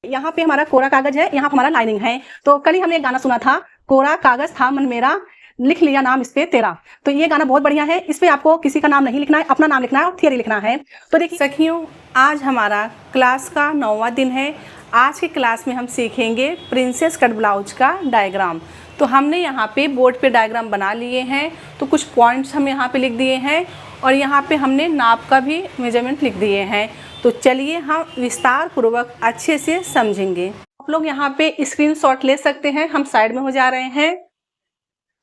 यहाँ पे हमारा कोरा कागज है, यहाँ पे हमारा लाइनिंग है। तो कल ही हमने एक गाना सुना था, कोरा कागज था मन मेरा, लिख लिया नाम इस पे तेरा। तो ये गाना बहुत बढ़िया है। इस पे आपको किसी का नाम नहीं लिखना है, अपना नाम लिखना है और थियरी लिखना है। तो देखिए सखियों, आज हमारा क्लास का 9वां दिन है। आज के क्लास में हम सीखेंगे प्रिंसेस कट ब्लाउज का डायग्राम। तो हमने यहाँ पे बोर्ड पे डायग्राम बना लिए हैं। तो कुछ पॉइंट्स हम यहाँ पे लिख दिए हैं और यहाँ पे हमने नाप का भी मेजरमेंट लिख दिए हैं। तो चलिए हम विस्तार पूर्वक अच्छे से समझेंगे। आप लोग यहाँ पे स्क्रीनशॉट ले सकते हैं, हम साइड में हो जा रहे हैं।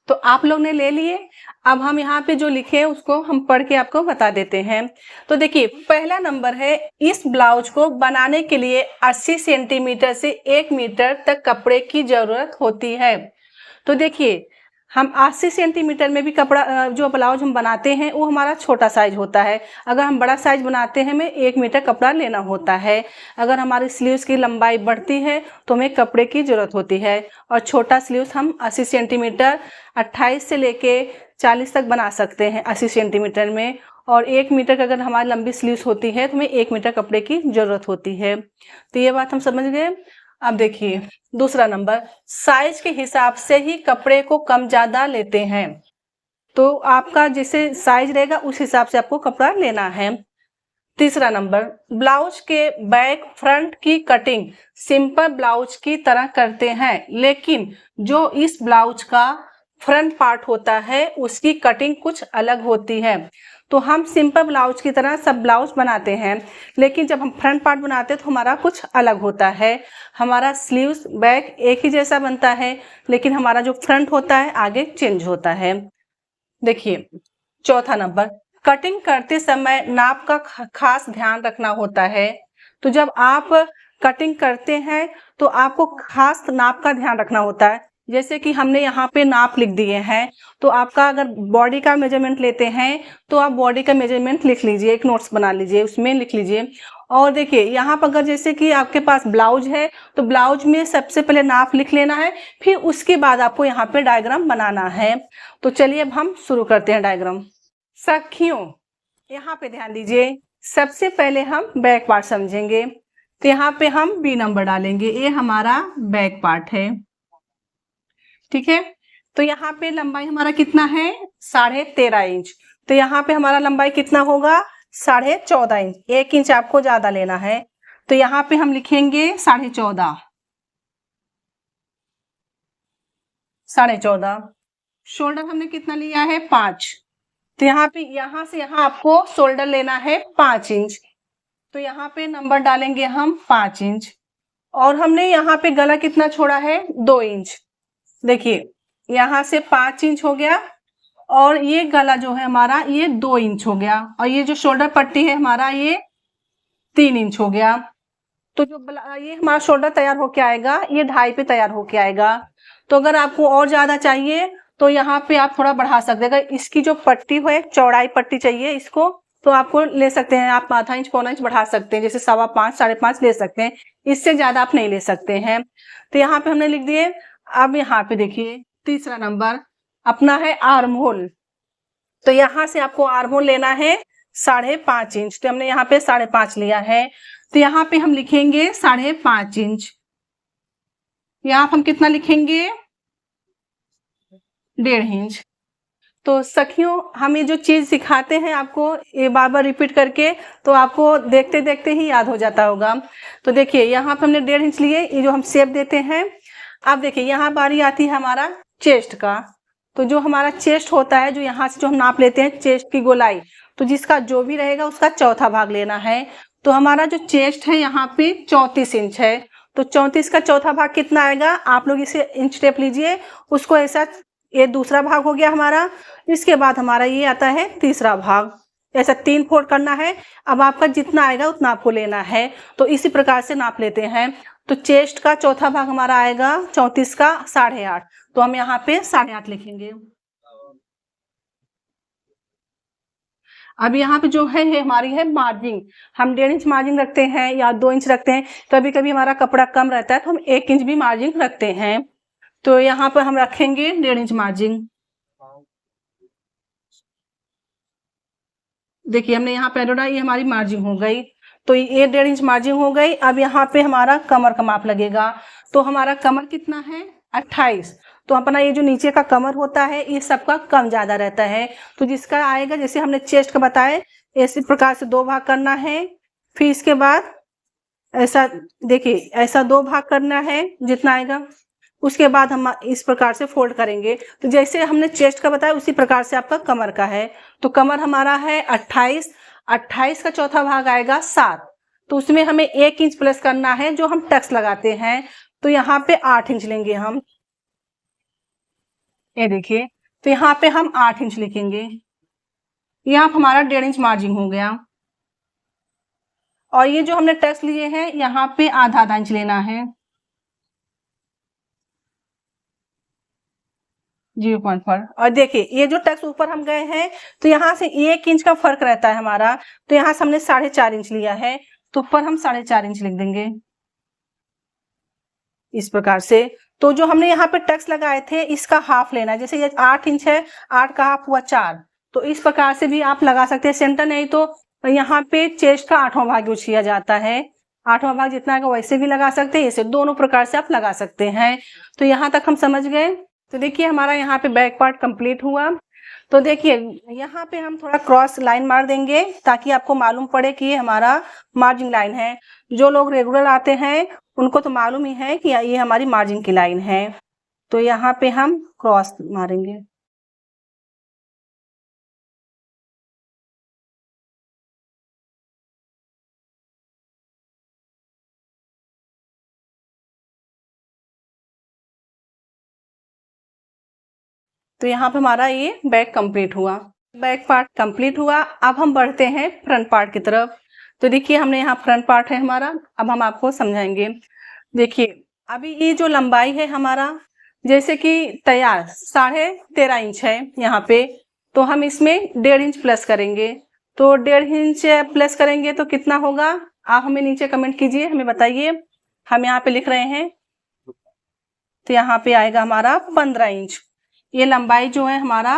तो आप लोग ने ले लिए। अब हम यहाँ पे जो लिखे उसको हम पढ़ के आपको बता देते हैं। तो देखिए पहला नंबर है, इस ब्लाउज को बनाने के लिए 80 सेंटीमीटर से 1 मीटर तक कपड़े की जरूरत होती है। तो देखिए हम 80 सेंटीमीटर में भी कपड़ा जो ब्लाउज हम बनाते हैं वो हमारा छोटा साइज होता है। अगर हम बड़ा साइज बनाते हैं हमें 1 मीटर कपड़ा लेना होता है। अगर हमारी स्लीव्स की लंबाई बढ़ती है तो हमें कपड़े की ज़रूरत होती है। और छोटा स्लीव्स हम 80 सेंटीमीटर 28 से लेके 40 तक बना सकते हैं 80 सेंटीमीटर में। और 1 मीटर का अगर हमारी लंबी स्लीव्स होती है तो हमें 1 मीटर कपड़े की ज़रूरत होती है। तो ये बात हम समझ गए। अब देखिए दूसरा नंबर, साइज के हिसाब से ही कपड़े को कम ज़्यादा लेते हैं। तो आपका जैसे साइज रहेगा उस हिसाब से आपको कपड़ा लेना है। तीसरा नंबर, ब्लाउज के बैक फ्रंट की कटिंग सिंपल ब्लाउज की तरह करते हैं, लेकिन जो इस ब्लाउज का फ्रंट पार्ट होता है उसकी कटिंग कुछ अलग होती है। तो हम सिंपल ब्लाउज की तरह सब ब्लाउज बनाते हैं, लेकिन जब हम फ्रंट पार्ट बनाते हैं तो हमारा कुछ अलग होता है। हमारा स्लीव्स बैक एक ही जैसा बनता है, लेकिन हमारा जो फ्रंट होता है आगे चेंज होता है। देखिए चौथा नंबर, कटिंग करते समय नाप का खास ध्यान रखना होता है। तो जब आप कटिंग करते हैं तो आपको खास नाप का ध्यान रखना होता है। जैसे कि हमने यहाँ पे नाप लिख दिए हैं, तो आपका अगर बॉडी का मेजरमेंट लेते हैं तो आप बॉडी का मेजरमेंट लिख लीजिए, एक नोट्स बना लीजिए, उसमें लिख लीजिए। और देखिए यहाँ पर अगर जैसे कि आपके पास ब्लाउज है तो ब्लाउज में सबसे पहले नाप लिख लेना है, फिर उसके बाद आपको यहाँ पे डायग्राम बनाना है। तो चलिए अब हम शुरू करते हैं डायग्राम। सखियों यहाँ पे ध्यान दीजिए, सबसे पहले हम बैक पार्ट समझेंगे। तो यहाँ पे हम बी नंबर डालेंगे, ये हमारा बैक पार्ट है, ठीक है। तो यहाँ पे लंबाई हमारा कितना है, 13.5 इंच। तो यहाँ पे हमारा लंबाई कितना होगा, 14.5 इंच। 1 इंच आपको ज्यादा लेना है। तो यहाँ पे हम लिखेंगे 14.5। शोल्डर हमने कितना लिया है, 5। तो यहाँ पे यहाँ से यहाँ आपको शोल्डर लेना है 5 इंच। तो यहाँ पे नंबर डालेंगे हम 5 इंच। और हमने यहाँ पे गला कितना छोड़ा है, 2 इंच। देखिए यहाँ से 5 इंच हो गया और ये गला जो है हमारा ये 2 इंच हो गया, और ये जो शोल्डर पट्टी है हमारा ये 3 इंच हो गया। तो जो ये हमारा शोल्डर तैयार होके आएगा ये 2.5 पे तैयार होके आएगा। तो अगर आपको और ज्यादा चाहिए तो यहाँ पे आप थोड़ा बढ़ा सकते हैं। अगर इसकी जो पट्टी है चौड़ाई पट्टी चाहिए इसको, तो आपको ले सकते हैं, आप आधा इंच पौना इंच बढ़ा सकते हैं, जैसे 5.25 5.5 ले सकते हैं। इससे ज्यादा आप नहीं ले सकते हैं। तो यहाँ पे हमने लिख दिए। अब यहाँ पे देखिए तीसरा नंबर अपना है आर्म होल। तो यहाँ से आपको आर्म होल लेना है 5.5 इंच। तो हमने यहाँ पे 5.5 लिया है। तो यहाँ पे हम लिखेंगे 5.5 इंच। यहाँ हम कितना लिखेंगे, 1.5 इंच। तो सखियों हम ये जो चीज सिखाते हैं आपको ये बार बार रिपीट करके, तो आपको देखते देखते ही याद हो जाता होगा। तो देखिए यहाँ पे हमने 1.5 इंच लिए, ये जो हम शेप देते हैं। अब देखिए यहाँ बारी आती है हमारा चेस्ट का। तो जो हमारा चेस्ट होता है, जो यहाँ से जो हम नाप लेते हैं चेस्ट की गोलाई, तो जिसका जो भी रहेगा उसका चौथा भाग लेना है। तो हमारा जो चेस्ट है यहाँ पे 34 इंच है। तो 34 का चौथा भाग कितना आएगा, आप लोग इसे इंच टेप लीजिए, उसको ऐसा, ये दूसरा भाग हो गया हमारा। इसके बाद हमारा ये आता है तीसरा भाग, ऐसा 3 फोल्ड करना है। अब आपका जितना आएगा उतना आपको लेना है। तो इसी प्रकार से नाप लेते हैं। तो चेस्ट का चौथा भाग हमारा आएगा 34 का 8.5। तो हम यहाँ पे 8.5 लिखेंगे। अब यहाँ पे जो है हमारी है मार्जिन। हम 1.5 इंच मार्जिन रखते हैं या 2 इंच रखते हैं। कभी कभी हमारा कपड़ा कम रहता है तो हम 1 इंच भी मार्जिन रखते हैं। तो यहाँ पर हम रखेंगे 1.5 इंच मार्जिन। देखिए हमने यहाँ पे ये हमारी मार्जिन हो गई। तो ये 1.5 इंच मार्जिन हो गई। अब यहाँ पे हमारा कमर का माप लगेगा। तो हमारा कमर कितना है 28। तो अपना ये जो नीचे का कमर होता है ये सबका कम ज़्यादा रहता है। तो जिसका आएगा, जैसे हमने चेस्ट का बताए, इसी प्रकार से 2 भाग करना है। फिर इसके बाद ऐसा देखिए, ऐसा 2 भाग करना है जितना आएगा। उसके बाद हम इस प्रकार से फोल्ड करेंगे। तो जैसे हमने चेस्ट का बताया उसी प्रकार से आपका कमर का है। तो कमर हमारा है 28, 28 का चौथा भाग आएगा 7। तो उसमें हमें 1 इंच प्लस करना है जो हम टक्स लगाते हैं। तो यहाँ पे 8 इंच लेंगे हम, ये देखिए। तो यहाँ पे हम 8 इंच लिखेंगे। यहाँ हमारा 1.5 इंच मार्जिन हो गया। और ये जो हमने टक्स लिए हैं यहाँ पे आधा आधा इंच लेना है, 0.4। और देखिए ये जो टक्स ऊपर हम गए हैं तो यहाँ से 1 इंच का फर्क रहता है हमारा। तो यहाँ से हमने 4.5 इंच लिया है, तो ऊपर हम 4.5 इंच लिख देंगे इस प्रकार से। तो जो हमने यहाँ पे टक्स लगाए थे इसका हाफ लेना है। जैसे ये 8 इंच है, 8 का हाफ हुआ 4। तो इस प्रकार से भी आप लगा सकते हैं सेंटर, नहीं तो यहाँ पे चेस्ट का 8वां भाग यूज किया जाता है। 8वां भाग जितना है वैसे भी लगा सकते हैं, इसे दोनों प्रकार से आप लगा सकते हैं। तो यहाँ तक हम समझ गए। तो देखिए हमारा यहाँ पे बैक पार्ट कंप्लीट हुआ। तो देखिए यहाँ पे हम थोड़ा क्रॉस लाइन मार देंगे ताकि आपको मालूम पड़े कि ये हमारा मार्जिन लाइन है। जो लोग रेगुलर आते हैं उनको तो मालूम ही है कि ये हमारी मार्जिन की लाइन है। तो यहाँ पे हम क्रॉस मारेंगे। तो यहाँ पे हमारा ये बैक कंप्लीट हुआ, बैक पार्ट कंप्लीट हुआ। अब हम बढ़ते हैं फ्रंट पार्ट की तरफ। तो देखिए हमने यहाँ फ्रंट पार्ट है हमारा, अब हम आपको समझाएंगे। देखिए अभी ये जो लंबाई है हमारा, जैसे कि तैयार 13.5 इंच है यहाँ पे, तो हम इसमें 1.5 इंच प्लस करेंगे। तो 1.5 इंच प्लस करेंगे तो कितना होगा, आप हमें नीचे कमेंट कीजिए, हमें बताइए। हम यहाँ पे लिख रहे हैं। तो यहाँ पे आएगा हमारा 15 इंच। ये लंबाई जो है हमारा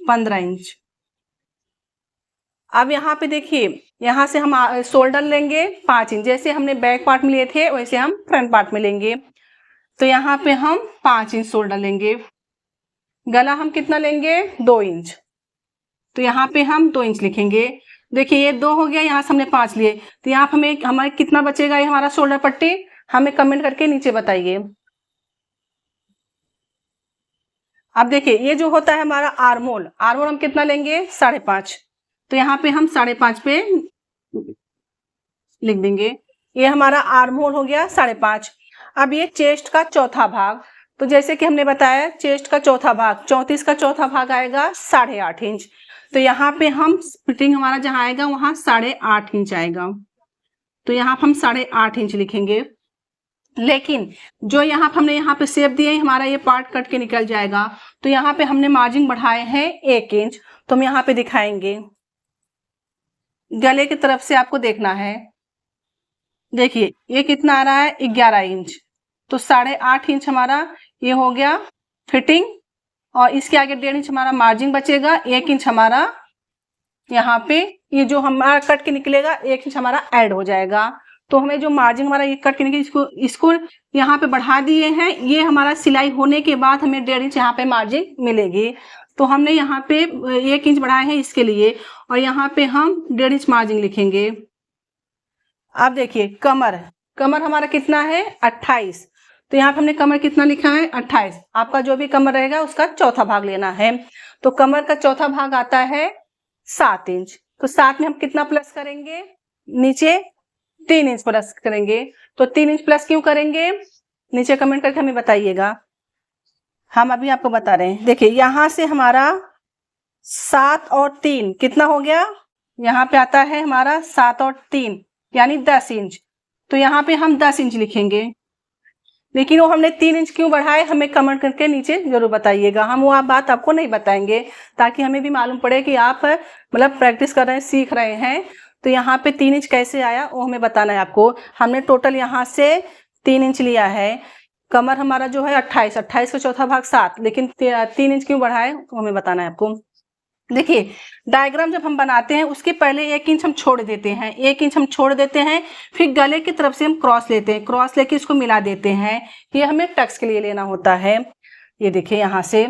15 इंच। अब यहाँ पे देखिए, यहाँ से हम शोल्डर लेंगे 5 इंच। जैसे हमने बैक पार्ट में लिए थे वैसे हम फ्रंट पार्ट में लेंगे। तो यहाँ पे हम 5 इंच शोल्डर लेंगे। गला हम कितना लेंगे 2 इंच। तो यहाँ पे हम 2 इंच लिखेंगे। देखिए ये 2 हो गया, यहाँ से हमने 5 लिए। तो यहाँ पे हमें हमारे कितना बचेगा ये हमारा शोल्डर पट्टी, हमें कमेंट करके नीचे बताइए। अब देखिए ये जो होता है हमारा आर्मोल, आर्मोल हम कितना लेंगे 5.5। तो यहाँ पे हम 5.5 पे लिख देंगे। ये हमारा आर्मोल हो गया 5.5। अब ये चेस्ट का चौथा भाग, तो जैसे कि हमने बताया चेस्ट का चौथा भाग 34 का चौथा भाग आएगा 8.5 इंच। तो यहाँ पे हम फिटिंग हमारा जहाँ आएगा वहाँ 8.5 इंच आएगा। तो यहाँ पे हम 8.5 इंच लिखेंगे। लेकिन जो यहाँ पे हमने यहाँ पे शेप दिए हमारा ये पार्ट कट के निकल जाएगा। तो यहाँ पे हमने मार्जिन बढ़ाए हैं 1 इंच। तो हम यहाँ पे दिखाएंगे, गले की तरफ से आपको देखना है। देखिए ये कितना आ रहा है 11 इंच। तो 8.5 इंच हमारा ये हो गया फिटिंग। और इसके आगे 1.5 इंच हमारा मार्जिन बचेगा, 1 इंच हमारा यहाँ पे ये जो हमारा कट के निकलेगा 1 इंच हमारा ऐड हो जाएगा। तो हमें जो मार्जिन हमारा ये कट के निकले इसको यहाँ पे बढ़ा दिए हैं। ये हमारा सिलाई होने के बाद हमें 1.5 इंच यहाँ पे मार्जिन मिलेगी। तो हमने यहाँ पे 1 इंच बढ़ाए हैं इसके लिए, और यहाँ पे हम 1.5 इंच मार्जिन लिखेंगे। अब देखिए कमर, कमर हमारा कितना है 28। तो यहाँ पे हमने कमर कितना लिखा है 28। आपका जो भी कमर रहेगा उसका चौथा भाग लेना है। तो कमर का चौथा भाग आता है 7 इंच। तो 7 में हम कितना प्लस करेंगे, नीचे 3 इंच प्लस करेंगे। तो 3 इंच प्लस क्यों करेंगे, नीचे कमेंट करके हमें बताइएगा, हम अभी आपको बता रहे हैं। देखिए यहाँ से हमारा 7 और 3 कितना हो गया, यहाँ पे आता है हमारा 7 और 3 यानी 10 इंच। तो यहाँ पे हम 10 इंच लिखेंगे। लेकिन वो हमने 3 इंच क्यों बढ़ाए, हमें कमेंट करके नीचे जरूर बताइएगा। हम वो बात आपको नहीं बताएंगे ताकि हमें भी मालूम पड़े कि आप मतलब प्रैक्टिस कर रहे हैं, सीख रहे हैं। तो यहाँ पे 3 इंच कैसे आया वो हमें बताना है आपको। हमने टोटल यहाँ से 3 इंच लिया है। कमर हमारा जो है 28, 28 का चौथा भाग 7, लेकिन 3 इंच क्यों बढ़ाए वो हमें बताना है आपको। देखिए, डायग्राम जब हम बनाते हैं उसके पहले 1 इंच हम छोड़ देते हैं, 1 इंच हम छोड़ देते हैं, फिर गले की तरफ से हम क्रॉस लेते हैं, क्रॉस लेके इसको मिला देते हैं। ये हमें टक्स के लिए लेना होता है। ये देखिए यहाँ से,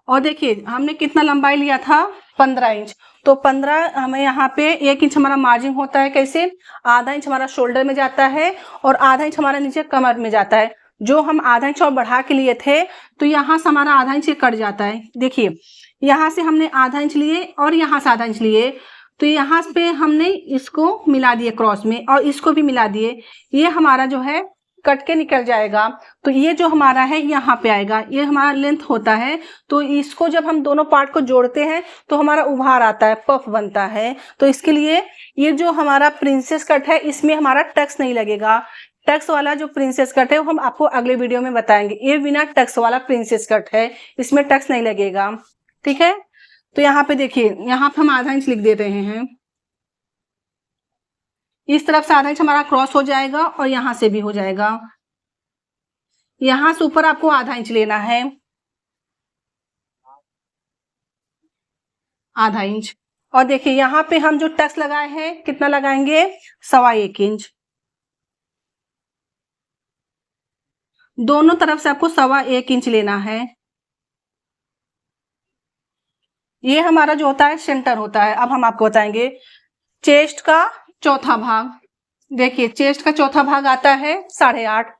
और देखिए हमने कितना लंबाई लिया था, 15 इंच। तो 15 हमें यहाँ पे 1 इंच हमारा मार्जिन होता है, कैसे, आधा इंच हमारा शोल्डर में जाता है और आधा इंच हमारा नीचे कमर में जाता है। जो हम आधा इंच और बढ़ा के लिए थे तो यहाँ से हमारा आधा इंच कट जाता है। देखिए यहाँ से हमने आधा इंच लिए और यहाँ से आधा इंच लिए, तो यहाँ पे हमने इसको मिला दिए क्रॉस में और इसको भी मिला दिए। ये हमारा जो है कट के निकल जाएगा। तो ये जो हमारा है यहाँ पे आएगा, ये हमारा लेंथ होता है। तो इसको जब हम दोनों पार्ट को जोड़ते हैं तो हमारा उभार आता है, पफ बनता है। तो इसके लिए ये जो हमारा प्रिंसेस कट है इसमें हमारा टक्स नहीं लगेगा। टक्स वाला जो प्रिंसेस कट है वो हम आपको अगले वीडियो में बताएंगे। ये बिना टक्स वाला प्रिंसेस कट है, इसमें टक्स नहीं लगेगा, ठीक है। तो यहाँ पे देखिए, यहाँ पे हम आधा इंच लिख दे रहे हैं। इस तरफ से आधा इंच हमारा क्रॉस हो जाएगा और यहाँ से भी हो जाएगा। यहाँ से ऊपर आपको आधा इंच लेना है, आधा इंच। और देखिए यहाँ पे हम जो टक्स लगाए हैं कितना लगाएंगे, 1.25 इंच। दोनों तरफ से आपको 1.25 इंच लेना है। ये हमारा जो होता है सेंटर होता है। अब हम आपको बताएंगे चेस्ट का चौथा भाग। देखिए चेस्ट का चौथा भाग आता है 8.5।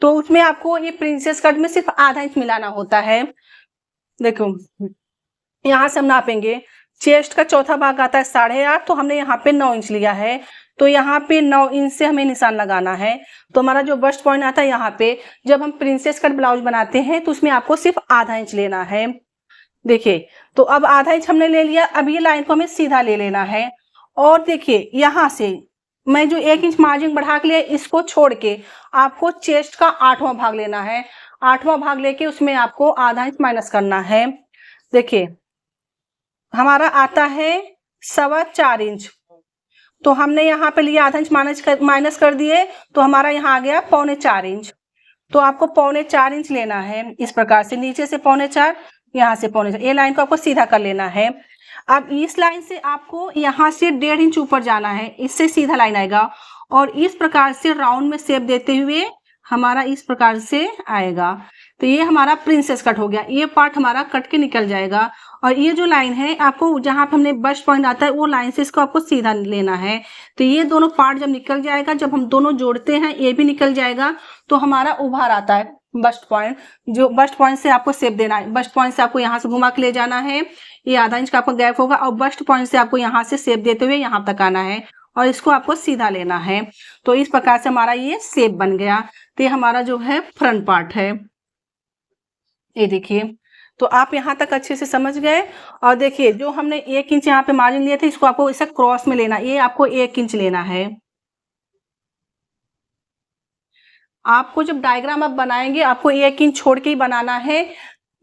तो उसमें आपको ये प्रिंसेस कट में सिर्फ आधा इंच मिलाना होता है। देखो यहाँ से हम नापेंगे, चेस्ट का चौथा भाग आता है 8.5, तो हमने यहाँ पे 9 इंच लिया है। तो यहाँ पे 9 इंच से हमें निशान लगाना है। तो हमारा जो बस्ट पॉइंट आता है यहाँ पे, जब हम प्रिंसेस कट ब्लाउज बनाते हैं तो उसमें आपको सिर्फ आधा इंच लेना है। देखिए तो अब आधा इंच हमने ले लिया। अब ये लाइन को हमें सीधा ले लेना है। और देखिए यहाँ से मैं जो 1 इंच मार्जिन बढ़ा के लिए इसको छोड़ के आपको चेस्ट का 8वां भाग लेना है। 8वां भाग लेके उसमें आपको आधा इंच माइनस करना है। देखिए हमारा आता है 4.25 इंच। तो हमने यहाँ पे लिया आधा इंच माइनस कर दिए, तो हमारा यहाँ आ गया 3.25 इंच। तो आपको 3.25 इंच लेना है। इस प्रकार से नीचे से 3.25, यहाँ से 3.25, ये लाइन को आपको सीधा कर लेना है। अब इस लाइन से आपको यहाँ से 1.5 इंच ऊपर जाना है, इससे सीधा लाइन आएगा। और इस प्रकार से राउंड में शेप देते हुए हमारा इस प्रकार से आएगा। तो ये हमारा प्रिंसेस कट हो गया। ये पार्ट हमारा कट के निकल जाएगा। और ये जो लाइन है आपको जहाँ पे हमने बस्ट पॉइंट आता है वो लाइन से इसको आपको सीधा लेना है। तो ये दोनों पार्ट जब निकल जाएगा, जब हम दोनों जोड़ते हैं ये भी निकल जाएगा, तो हमारा उभार आता है बस्ट पॉइंट। जो बस्ट पॉइंट से आपको शेप देना है, बस्ट पॉइंट से आपको यहाँ से घुमा के ले जाना है। ये आधा इंच का आपको गैप होगा और बस्ट पॉइंट से आपको यहाँ से शेप देते हुए यहाँ तक आना है और इसको आपको सीधा लेना है। तो इस प्रकार से हमारा ये शेप बन गया। तो ये हमारा जो है फ्रंट पार्ट है। ये देखिए, तो आप यहाँ तक अच्छे से समझ गए। और देखिए जो हमने 1 इंच यहाँ पे मार्जिन लिए थे, इसको आपको ऐसा क्रॉस में लेना। ये आपको 1 इंच लेना है। आपको जब डायग्राम आप बनाएंगे आपको 1 इंच छोड़ के ही बनाना है।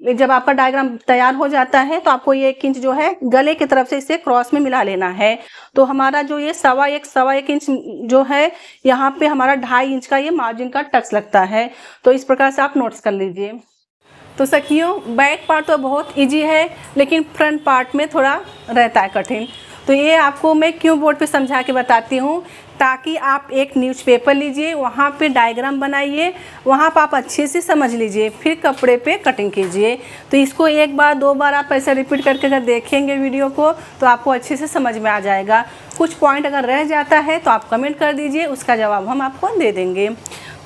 जब आपका डायग्राम तैयार हो जाता है तो आपको ये 1 इंच जो है गले की तरफ से इसे क्रॉस में मिला लेना है। तो हमारा जो ये 1.25 इंच जो है, यहाँ पे हमारा 2.5 इंच का ये मार्जिन का टक्स लगता है। तो इस प्रकार से आप नोट्स कर लीजिए। तो सखियों बैक पार्ट तो बहुत इजी है, लेकिन फ्रंट पार्ट में थोड़ा रहता है कठिन। तो ये आपको मैं क्यों बोर्ड पे समझा के बताती हूँ, ताकि आप एक न्यूज़पेपर लीजिए, वहाँ पे डायग्राम बनाइए, वहाँ पर आप अच्छे से समझ लीजिए, फिर कपड़े पे कटिंग कीजिए। तो इसको 1 बार 2 बार आप ऐसा रिपीट करके अगर देखेंगे वीडियो को तो आपको अच्छे से समझ में आ जाएगा। कुछ पॉइंट अगर रह जाता है तो आप कमेंट कर दीजिए, उसका जवाब हम आपको दे देंगे।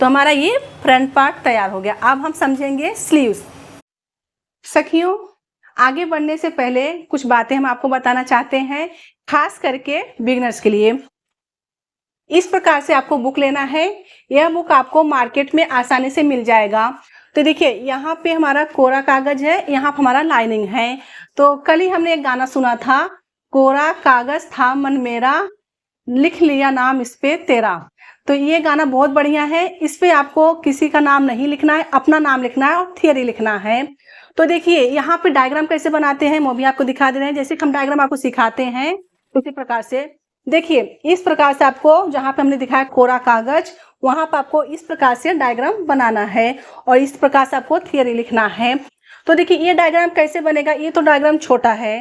तो हमारा ये फ्रंट पार्ट तैयार हो गया। अब हम समझेंगे स्लीव्स। सखियों आगे बढ़ने से पहले कुछ बातें हम आपको बताना चाहते हैं, खास करके बिगिनर्स के लिए। इस प्रकार से आपको बुक लेना है। यह बुक आपको मार्केट में आसानी से मिल जाएगा। तो देखिए यहाँ पे हमारा कोरा कागज है, यहाँ पे हमारा लाइनिंग है। तो कल ही हमने एक गाना सुना था, कोरा कागज था मन मेरा, लिख लिया नाम इस पे तेरा। तो ये गाना बहुत बढ़िया है। इस पे आपको किसी का नाम नहीं लिखना है, अपना नाम लिखना है और थियरी लिखना है। तो देखिए यहाँ पे डायग्राम कैसे बनाते हैं वो भी आपको दिखा दे रहे हैं। जैसे कि हम डायग्राम आपको सिखाते हैं उसी प्रकार से देखिए, इस प्रकार से आपको जहाँ पे हमने दिखाया कोरा कागज, वहां पर आपको इस प्रकार से डायग्राम बनाना है और इस प्रकार से आपको थियरी लिखना है। तो देखिए ये डायग्राम कैसे बनेगा। ये तो डायग्राम छोटा है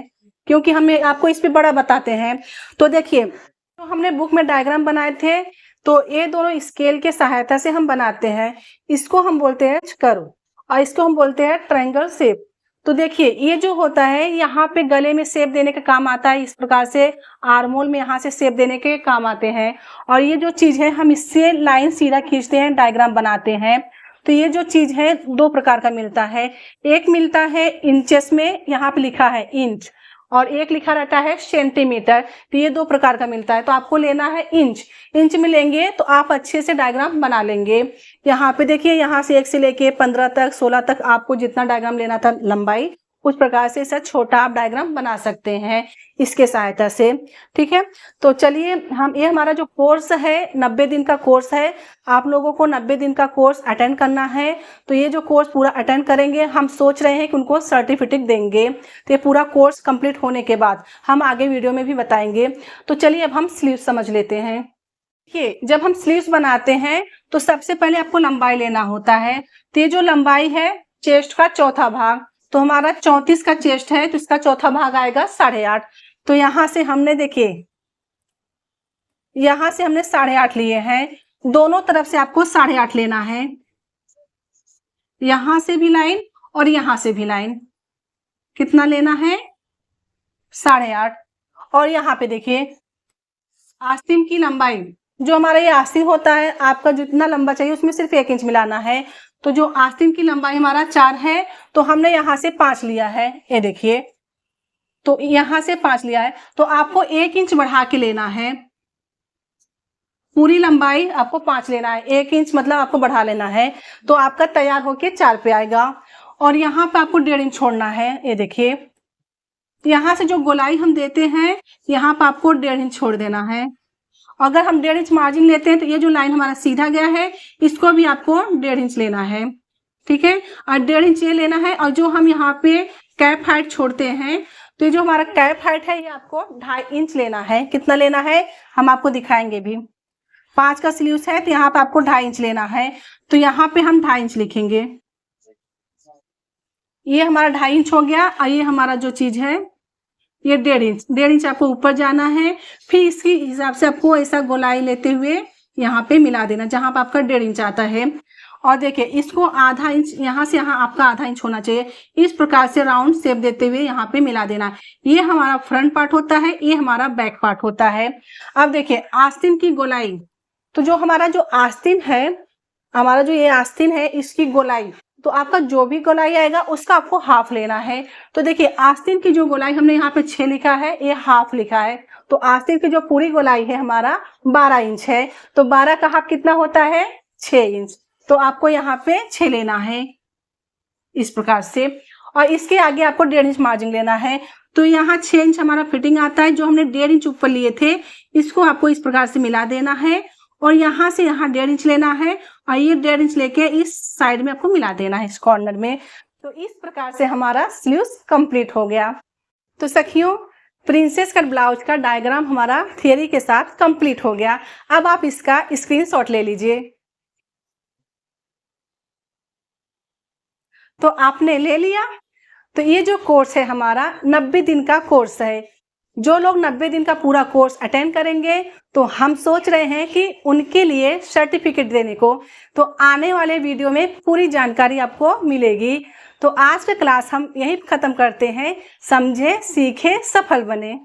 क्योंकि हमें आपको इस पे बड़ा बताते हैं। तो देखिए, तो हमने बुक में डायग्राम बनाए थे, तो ये दोनों स्केल के सहायता से हम बनाते हैं। इसको हम बोलते हैं कर्व और इसको हम बोलते हैं ट्रायंगल शेप। तो देखिए, ये जो होता है यहाँ पे गले में शेप देने का काम आता है, इस प्रकार से आर्मोल में यहाँ से शेप देने के काम आते हैं। और ये जो चीज है हम इससे लाइन सीधा खींचते हैं, डायग्राम बनाते हैं। तो ये जो चीज है दो प्रकार का मिलता है, एक मिलता है इंचेस में, यहाँ पे लिखा है इंच, और एक लिखा रहता है सेंटीमीटर। तो ये दो प्रकार का मिलता है। तो आपको लेना है इंच, इंच में लेंगे तो आप अच्छे से डायग्राम बना लेंगे। यहाँ पे देखिए, यहाँ से 1 से लेके 15 तक 16 तक आपको जितना डायग्राम लेना था लंबाई, उस प्रकार से इससे छोटा आप डायग्राम बना सकते हैं इसके सहायता से। ठीक है, तो चलिए हम, ये हमारा जो कोर्स है 90 दिन का कोर्स है। आप लोगों को 90 दिन का कोर्स अटेंड करना है। तो ये जो कोर्स पूरा अटेंड करेंगे, हम सोच रहे हैं कि उनको सर्टिफिकेट देंगे। तो ये पूरा कोर्स कंप्लीट होने के बाद हम आगे वीडियो में भी बताएंगे। तो चलिए अब हम स्लीव्स समझ लेते हैं। देखिए, जब हम स्लीव्स बनाते हैं तो सबसे पहले आपको लंबाई लेना होता है। तो ये जो लंबाई है चेस्ट का चौथा भाग, तो हमारा 34 का चेस्ट है, तो इसका चौथा भाग आएगा 8.5। तो यहाँ से हमने, देखिए यहाँ से हमने 8.5 लिए हैं। दोनों तरफ से आपको 8.5 लेना है, यहां से भी लाइन और यहां से भी लाइन। कितना लेना है? 8.5। और यहाँ पे देखिए आस्तीन की लंबाई, जो हमारा ये आस्तीन होता है, आपका जितना लंबा चाहिए उसमें सिर्फ 1 इंच मिलाना है। तो जो आस्तीन की लंबाई हमारा 4 है, तो हमने यहाँ से 5 लिया है। ये देखिए, तो यहाँ से 5 लिया है, तो आपको 1 इंच बढ़ा के लेना है। पूरी लंबाई आपको 5 लेना है, 1 इंच मतलब आपको बढ़ा लेना है। तो आपका तैयार होके 4 पे आएगा। और यहाँ पे आपको 1.5 इंच छोड़ना है। ये देखिए, यहाँ से जो गोलाई हम देते हैं, यहाँ पे आपको 1.5 इंच छोड़ देना है। अगर हम 1.5 इंच मार्जिन लेते हैं तो ये जो लाइन हमारा सीधा गया है, इसको भी आपको 1.5 इंच लेना है। ठीक है, और 1.5 इंच ये लेना है। और जो हम यहाँ पे कैप हाइट छोड़ते हैं, तो ये जो हमारा कैप हाइट है, ये आपको 2.5 इंच लेना है। कितना लेना है हम आपको दिखाएंगे भी। 5 का स्लीव्स है, तो यहाँ पे आपको 2.5 इंच लेना है। तो यहाँ पे हम 2.5 इंच लिखेंगे। ये हमारा 2.5 इंच हो गया। और ये हमारा जो चीज है ये 1.5 इंच, 1.5 इंच आपको ऊपर जाना है। फिर इसके हिसाब से आपको ऐसा गोलाई लेते हुए यहाँ पे मिला देना, जहां पे आपका 1.5 इंच आता है। और देखिए, इसको आधा इंच, यहाँ से यहाँ आपका आधा इंच होना चाहिए। इस प्रकार से राउंड शेप देते हुए यहाँ पे मिला देना। ये हमारा फ्रंट पार्ट होता है, ये हमारा बैक पार्ट होता है। अब देखिए आस्तीन की गोलाई, तो जो हमारा जो आस्तीन है, हमारा जो ये आस्तीन है, इसकी गोलाई, तो आपका जो भी गोलाई आएगा उसका आपको हाफ लेना है। तो देखिए आस्तीन की जो गोलाई हमने यहाँ पे 6 लिखा है, ये हाफ लिखा है। तो आस्तीन की जो पूरी गोलाई है हमारा 12 इंच है। तो 12 का हाफ कितना होता है? 6 इंच। तो आपको यहाँ पे 6 लेना है इस प्रकार से। और इसके आगे आपको 1.5 इंच मार्जिन लेना है। तो यहाँ 6 इंच हमारा फिटिंग आता है। जो हमने 1.5 इंच ऊपर लिए थे, इसको आपको इस प्रकार से मिला देना है। और यहाँ से यहाँ 1.5 इंच लेना है, और ये 1.5 इंच लेके इस साइड में आपको मिला देना है, इस कॉर्नर में। तो इस प्रकार से हमारा स्लीव्स कंप्लीट हो गया। तो सखियों, प्रिंसेस कट ब्लाउज का डायग्राम हमारा थियरी के साथ कंप्लीट हो गया। अब आप इसका स्क्रीनशॉट ले लीजिए। तो आपने ले लिया। तो ये जो कोर्स है हमारा 90 दिन का कोर्स है। जो लोग 90 दिन का पूरा कोर्स अटेंड करेंगे, तो हम सोच रहे हैं कि उनके लिए सर्टिफिकेट देने को। तो आने वाले वीडियो में पूरी जानकारी आपको मिलेगी। तो आज का क्लास हम यहीं खत्म करते हैं। समझे, सीखे, सफल बने।